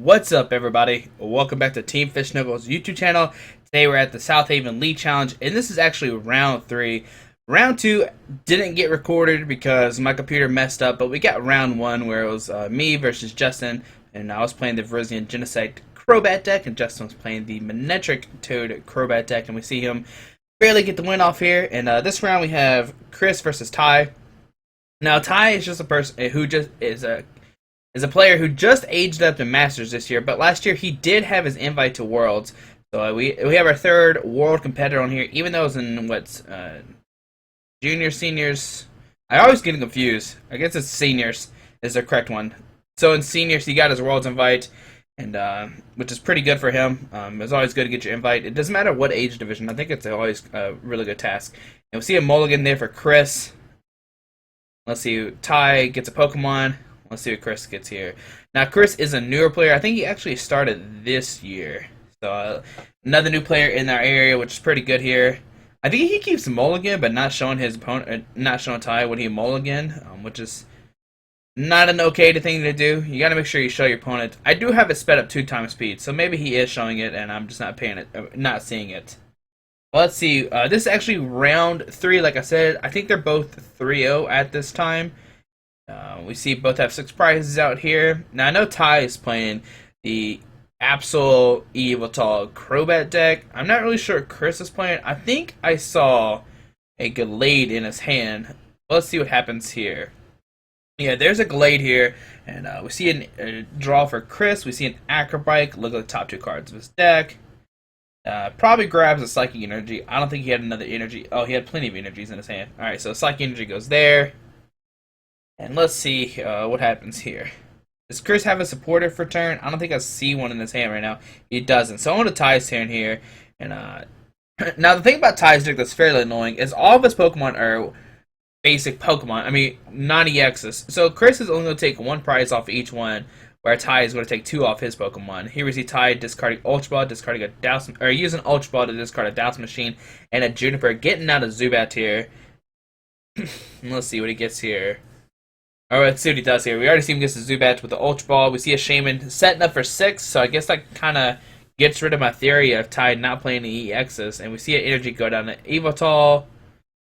What's up, everybody? Welcome back to Team Fish Knuckles YouTube channel. Today we're at the Southaven League Challenge, and this is actually round 3. Round 2 didn't get recorded because my computer messed up, but we got round 1 where it was me versus Justin, and I was playing the Verizian Genocide Crobat deck, and Justin was playing the Manectric Toad Crobat deck, and we see him barely get the win off here. And this round we have Chris versus Ty. Now, Ty is just a person who just is a player who just aged up to Masters this year, but last year he did have his invite to Worlds. So we have our third World competitor on here, even though it's in juniors, seniors. I always get confused. I guess it's seniors is the correct one. So in seniors, he got his Worlds invite, and which is pretty good for him. It's always good to get your invite. It doesn't matter what age division. I think it's always a really good task. And we see a mulligan there for Chris. Let's see, Ty gets a Pokemon. Let's see what Chris gets here. Now, Chris is a newer player. I think he actually started this year. So, another new player in our area, which is pretty good here. I think he keeps mulligan, but not showing his opponent, not showing Ty when he mulligan, which is not an okay thing to do. You got to make sure you show your opponent. I do have it sped up 2 times speed, so maybe he is showing it, and I'm just not seeing it. Well, let's see. This is actually round 3. Like I said, I think they're both 3-0 at this time. We see both have 6 prizes out here. Now, I know Ty is playing the Absol Yveltal Crobat deck. I'm not really sure what Chris is playing. I think I saw a Gallade in his hand. Let's see what happens here. Yeah, there's a Gallade here, and we see a draw for Chris. We see an Acrobike. Look at the top 2 cards of his deck. Probably grabs a Psychic Energy. I don't think he had another energy. Oh, he had plenty of energies in his hand. Alright, so Psychic Energy goes there. And let's see what happens here. Does Chris have a supporter for turn? I don't think I see one in his hand right now. He doesn't. So I'm going to Ty's turn here. And now the thing about Ty's deck that's fairly annoying is all of his Pokemon are basic Pokemon. I mean, non-EXs. So Chris is only going to take 1 prize off of each one, where Ty is going to take 2 off his Pokemon. Here we see Ty discarding Ultra Ball, discarding a Douse, or using Ultra Ball to discard a Douse Machine and a Juniper, getting out of Zubat here. Let's see what he gets here. Alright, let's see what he does here. We already see him get the Zubat with the Ultra Ball. We see a Shaman setting up for 6, so I guess that kind of gets rid of my theory of Ty not playing the EXs. And we see an energy go down to Yveltal,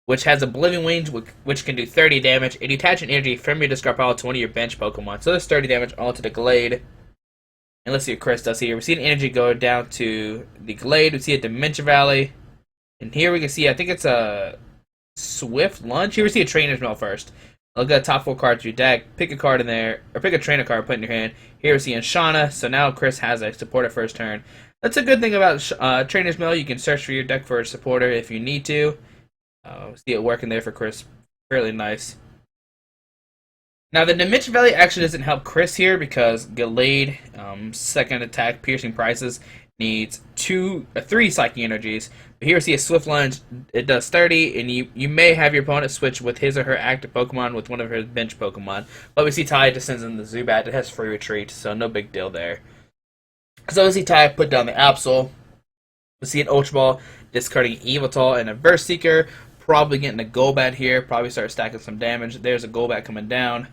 which has Oblivion Wings, which can do 30 damage. And you attach an energy from your discard pile to one of your bench Pokemon. So there's 30 damage onto the Gallade. And let's see what Chris does here. We see an energy go down to the Gallade. We see a Dimension Valley. And here we can see, I think it's a Swift Lunge. Here we see a Trainer's Mail first. Look at the top 4 cards of your deck. Pick a card in there, or pick a trainer card, put in your hand. Here we see Enshana, so now Chris has a supporter first turn. That's a good thing about Trainer's Mail. You can search for your deck for a supporter if you need to. See it working there for Chris. Fairly nice. Now, the Dimension Valley actually doesn't help Chris here because Gallade, second attack, piercing prices, needs 3 Psychic Energies. But here we see a Swift Lunge. It does 30, and you may have your opponent switch with his or her active Pokemon with one of her bench Pokemon. But we see Ty just sends in the Zubat. It has free retreat, so no big deal there. So we see Ty put down the Absol. We see an Ultra Ball discarding Yveltal and a Verse Seeker. Probably getting a Golbat here. Probably start stacking some damage. There's a Golbat coming down.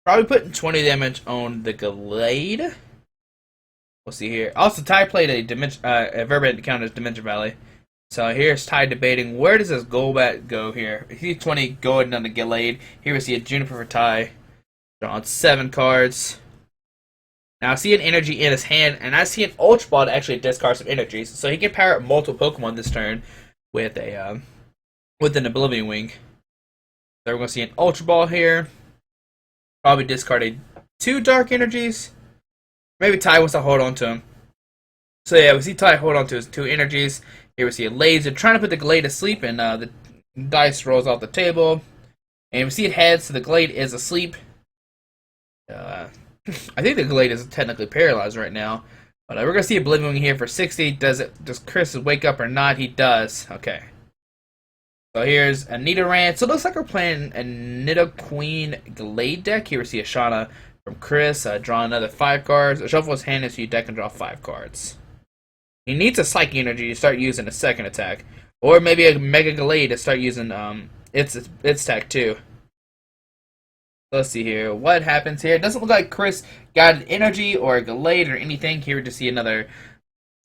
Probably putting 20 damage on the Gallade. We'll see here. Also, Ty played a Verbatim to counter Dimension Valley. So here's Ty debating, where does this Golbat go here? He's 20 going on the Gallade. Here we see a Juniper for Ty. Drawing 7 cards. Now I see an energy in his hand, and I see an Ultra Ball to actually discard some energies. So he can power up multiple Pokemon this turn with an Oblivion Wing. So we're going to see an Ultra Ball here. Probably discarded 2 Dark Energies. Maybe Ty wants to hold on to him. So yeah, we see Ty hold on to his 2 energies. Here we see a Laser trying to put the Gallade to sleep, and the dice rolls off the table. And we see it heads, so the Gallade is asleep. I think the Gallade is technically paralyzed right now. But we're going to see Oblivion here for 60. Does Chris wake up or not? He does. Okay. So here's a Nidoran. So it looks like we're playing a Nidoqueen Gallade deck. Here we see a Shauna from Chris. Draw another 5 cards. Shuffle his hand into your deck and draw 5 cards. He needs a Psychic Energy to start using a second attack. Or maybe a Mega Gallade to start using its attack too. Let's see here. What happens here? It doesn't look like Chris got an energy or a Gallade or anything. Here we just see another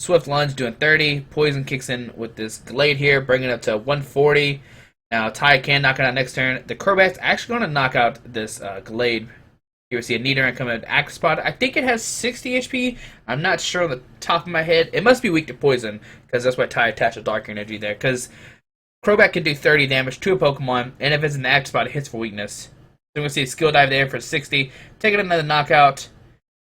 Swift Lunge doing 30. Poison kicks in with this Gallade here, bringing it up to 140. Now, Ty can knock it out next turn. The Crobat's actually going to knock out this Gallade. Here we see a Nidoran coming at Active Spot. I think it has 60 HP. I'm not sure on the top of my head. It must be weak to Poison, because that's why Ty attached a Dark Energy there. Because Crobat can do 30 damage to a Pokemon, and if it's in the Active Spot, it hits for weakness. So we're going to see a Skill Dive there for 60. Taking another knockout.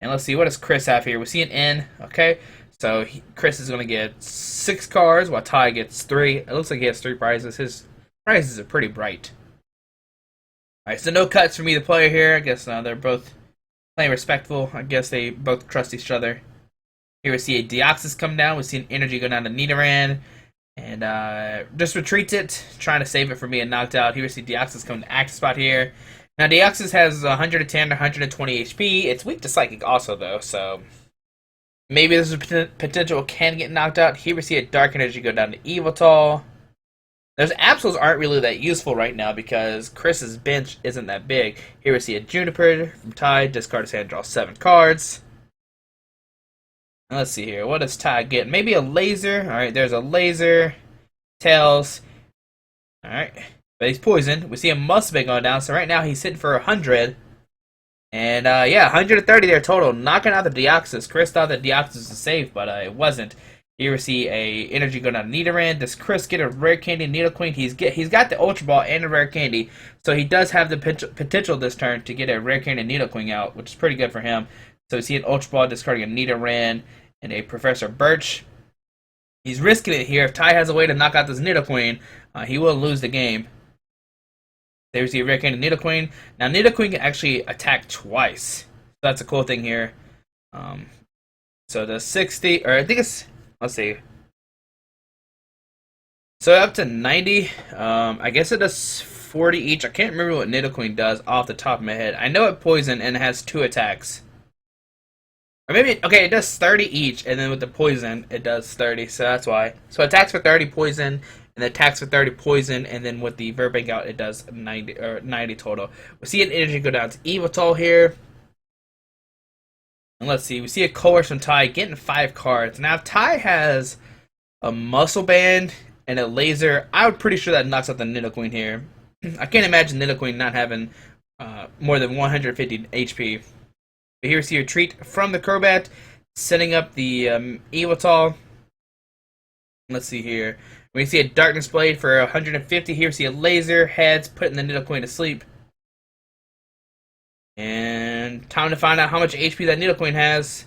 And let's see, what does Chris have here? We see an N, okay? So Chris is going to get 6 cards, while Ty gets 3. It looks like he has 3 prizes. His prizes are pretty bright. Alright, so no cuts from either player here. I guess they're both playing respectful. I guess they both trust each other. Here we see a Deoxys come down. We see an energy go down to Nidoran. And just retreats it, trying to save it from being knocked out. Here we see Deoxys come to Active Spot here. Now Deoxys has 110 to 120 HP. It's weak to Psychic also, though, so maybe there's a potential it can get knocked out. Here we see a Dark Energy go down to Yveltal. Those Absols aren't really that useful right now because Chris's bench isn't that big. Here we see a Juniper from Ty. Discard his hand, draw 7 cards. Now let's see here. What does Ty get? Maybe a Laser. Alright, there's a Laser. Tails. Alright. But he's poisoned. We see a Mossdeep going down. So right now he's hitting for 100. And yeah, 130 there total. Knocking out the Deoxys. Chris thought that Deoxys was safe, but it wasn't. Here we see a energy go down to Nidoran. Does Chris get a rare candy Nidoqueen? He's got the Ultra Ball and a rare candy, so he does have the potential this turn to get a rare candy Nidoqueen out, which is pretty good for him. So we see an Ultra Ball discarding a Nidoran and a Professor Birch. He's risking it here. If Ty has a way to knock out this Nidoqueen, he will lose the game. There we see a rare candy Nidoqueen. Now Nidoqueen can actually attack twice. So that's a cool thing here. So the 60, or I think it's, let's see. So up to 90. I guess it does 40 each. I can't remember what Nidoqueen does off the top of my head. I know it poison and it has 2 attacks. Or maybe, okay, it does 30 each, and then with the poison, it does 30, so that's why. So it attacks for 30 poison, and then attacks for 30 poison, and then with the Verbank out, it does 90 total. We see an energy go down to Yveltal here. And let's see, we see a Coerce from Ty getting 5 cards. Now, if Ty has a Muscle Band and a Laser, I'm pretty sure that knocks out the Nidoqueen here. I can't imagine Nidoqueen not having more than 150 HP. But here we see a retreat from the Crobat, setting up the Yveltal. Let's see here. We see a Darkness Blade for 150. Here we see a Laser, heads, putting the Nidoqueen to sleep. And time to find out how much HP that Nidoqueen has.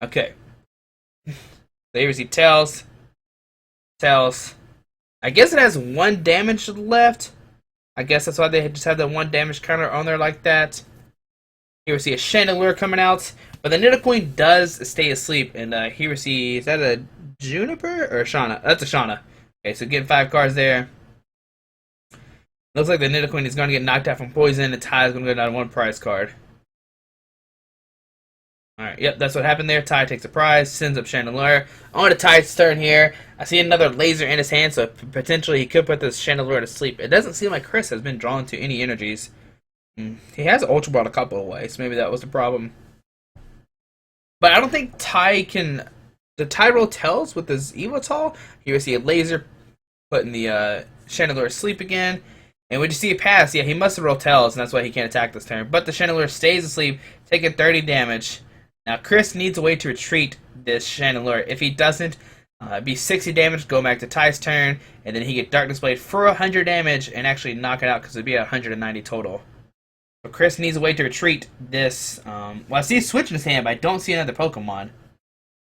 Okay. There we see Tails. Tails. I guess it has 1 damage left. I guess that's why they just have the 1 damage counter on there like that. Here we see a Chandelure coming out. But the Nidoqueen does stay asleep. And here we see, is that a Juniper or a Shauna? That's a Shauna. Okay, so getting 5 cards there. Looks like the Nidoqueen is going to get knocked out from poison. And Ty is going to go down to 1 prize card. Alright, yep, that's what happened there. Ty takes a prize, sends up Chandelure. On to Ty's turn here. I see another Laser in his hand, so potentially he could put this Chandelure to sleep. It doesn't seem like Chris has been drawn to any energies. He has Ultra Ball a couple of ways. Maybe that was the problem. But I don't think Ty can... The Ty roll tells with his Yveltal. Here we see a Laser putting the Chandelure to sleep again. And we just see a pass. Yeah, he must have rolled tails, and that's why he can't attack this turn. But the Chandelure stays asleep, taking 30 damage. Now, Chris needs a way to retreat this Chandelure. If he doesn't, it'd be 60 damage, go back to Ty's turn, and then he get Darkness Blade for 100 damage and actually knock it out because it'd be 190 total. So Chris needs a way to retreat this. Well, I see a switch in his hand, but I don't see another Pokemon.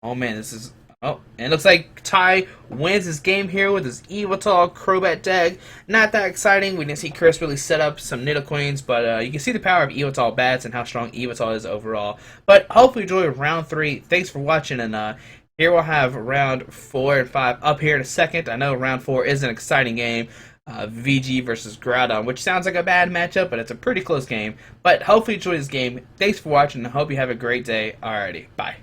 Oh man, this is... Oh, and it looks like Ty wins his game here with his Yveltal Crobat deck. Not that exciting. We didn't see Chris really set up some Nidoqueens, but you can see the power of Yveltal bats and how strong Yveltal is overall. But hopefully you enjoyed round 3. Thanks for watching, and here we'll have round 4 and 5 up here in a second. I know round 4 is an exciting game. VG versus Groudon, which sounds like a bad matchup, but it's a pretty close game. But hopefully you enjoyed this game. Thanks for watching, and I hope you have a great day. Alrighty, bye.